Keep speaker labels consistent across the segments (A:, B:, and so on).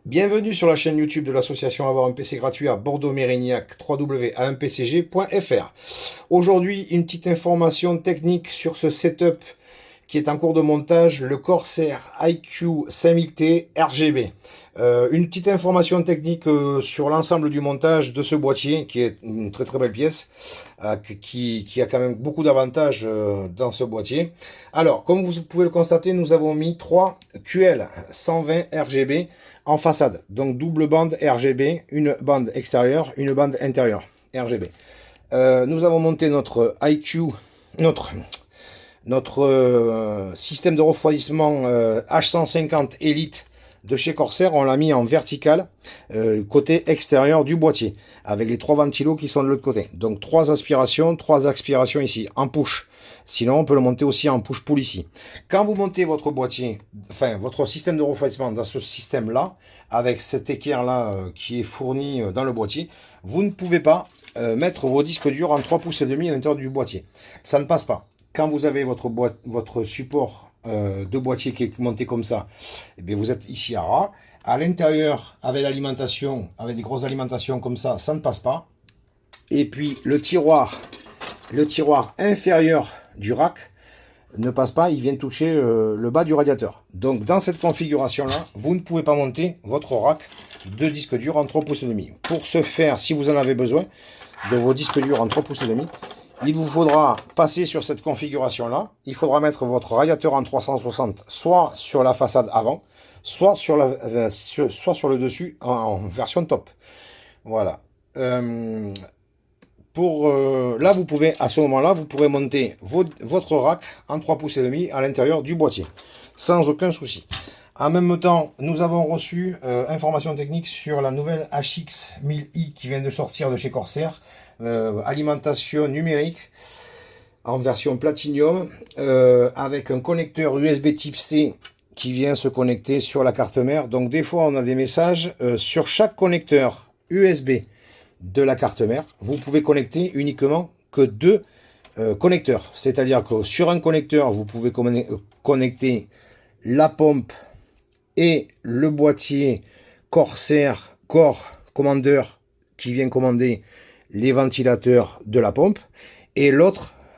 A: Bienvenue sur la chaîne YouTube de l'association Avoir un PC gratuit à Bordeaux-Mérignac, www.ampcg.fr. Aujourd'hui, une petite information technique sur ce setup qui est en cours de montage, le Corsair iQ 5000T RGB. Une petite information technique sur l'ensemble du montage de ce boîtier, qui est une très belle pièce, qui a quand même beaucoup d'avantages dans ce boîtier. Alors, comme vous pouvez le constater, nous avons mis 3 QL 120 RGB en façade. Donc double bande RGB, une bande extérieure, une bande intérieure RGB. Nous avons monté notre iQ, notre système de refroidissement H150 Elite de chez Corsair. On l'a mis en vertical côté extérieur du boîtier avec les 3 ventilos qui sont de l'autre côté. Donc 3 aspirations ici en push. Sinon on peut le monter aussi en push-pull ici. Quand vous montez votre boîtier, enfin votre système de refroidissement dans ce système là, avec cet équerre là qui est fourni dans le boîtier, vous ne pouvez pas mettre vos disques durs en 3 pouces et demi à l'intérieur du boîtier. Ça ne passe pas. Quand vous avez votre support de boîtier qui est monté comme ça, et bien vous êtes ici à ras. À l'intérieur, avec l'alimentation, avec des grosses alimentations comme ça ne passe pas. Et puis le tiroir inférieur du rack ne passe pas, il vient toucher le bas du radiateur. Donc dans cette configuration là, vous ne pouvez pas monter votre rack de disques durs en 3 pouces et demi. Pour ce faire, si vous en avez besoin de vos disques durs en 3 pouces et demi, il vous faudra passer sur cette configuration là. Il faudra mettre votre radiateur en 360 soit sur la façade avant, soit sur le dessus en version top. Voilà. Là, vous pouvez, à ce moment-là, vous pourrez monter votre rack en 3 pouces et demi à l'intérieur du boîtier, sans aucun souci. En même temps, nous avons reçu information technique sur la nouvelle HX 1000i qui vient de sortir de chez Corsair, alimentation numérique en version platinium, avec un connecteur USB type C qui vient se connecter sur la carte mère. Donc des fois, on a des messages sur chaque connecteur USB de la carte mère. Vous pouvez connecter uniquement que 2 connecteurs, c'est-à-dire que sur un connecteur vous pouvez connecter la pompe et le boîtier Corsair Core Commander qui vient commander les ventilateurs de la pompe, et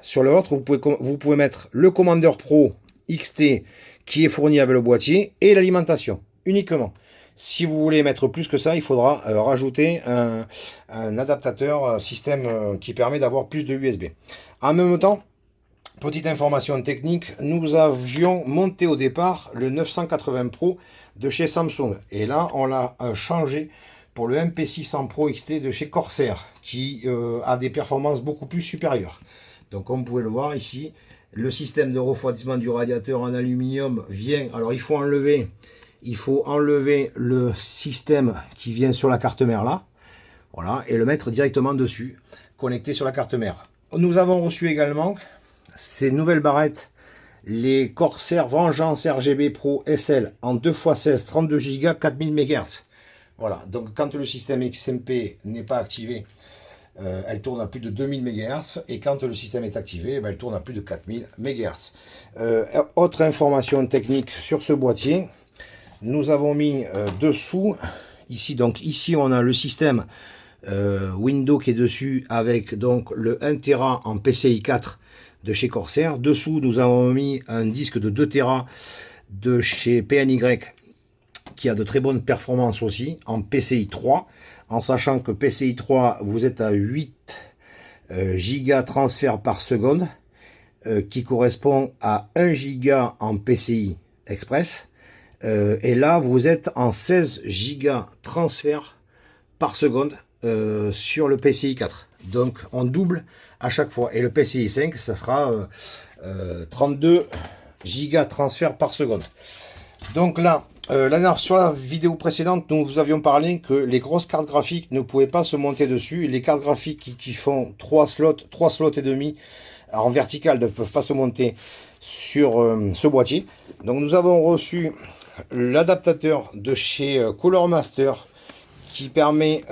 A: sur l'autre vous pouvez mettre le Commander Pro XT qui est fourni avec le boîtier et l'alimentation uniquement. Si vous voulez mettre plus que ça, il faudra rajouter un adaptateur système qui permet d'avoir plus de USB. En même temps, petite information technique, nous avions monté au départ le 980 Pro de chez Samsung. Et là, on l'a changé pour le MP600 Pro XT de chez Corsair, qui a des performances beaucoup plus supérieures. Donc, comme vous pouvez le voir ici, le système de refroidissement du radiateur en aluminium vient... Alors, il faut enlever le système qui vient sur la carte mère là, voilà, et le mettre directement dessus, connecté sur la carte mère. Nous avons reçu également ces nouvelles barrettes, les Corsair Vengeance RGB Pro SL en 2x16 32 Go 4000 MHz. Voilà, donc quand le système XMP n'est pas activé, elle tourne à plus de 2000 MHz, et quand le système est activé, elle tourne à plus de 4000 MHz. Autre information technique sur ce boîtier, nous avons mis dessous, ici on a le système Windows qui est dessus avec donc le 1 Tera en PCI 4 de chez Corsair. Dessous nous avons mis un disque de 2 Tera de chez PNY qui a de très bonnes performances aussi en PCI 3, en sachant que PCI 3 vous êtes à 8 giga transfert par seconde, qui correspond à 1 giga en PCI Express. Et là vous êtes en 16 giga transfert par seconde sur le PCI 4. Donc on double à chaque fois. Et le PCI 5, ça sera 32 giga transfert par seconde. Donc là, sur la vidéo précédente, nous vous avions parlé que les grosses cartes graphiques ne pouvaient pas se monter dessus. Les cartes graphiques qui font 3 slots et demi en vertical ne peuvent pas se monter sur ce boîtier. Donc nous avons reçu l'adaptateur de chez Color Master qui permet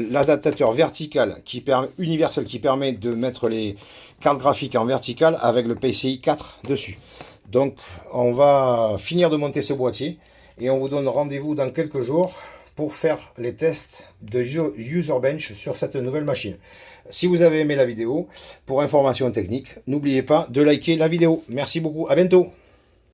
A: l'adaptateur vertical universel qui permet de mettre les cartes graphiques en vertical avec le PCI 4 dessus. Donc on va finir de monter ce boîtier Et on vous donne rendez-vous dans quelques jours pour faire les tests de Userbench sur cette nouvelle machine. Si vous avez aimé la vidéo, pour information technique, n'oubliez pas de liker la vidéo. Merci beaucoup, à bientôt.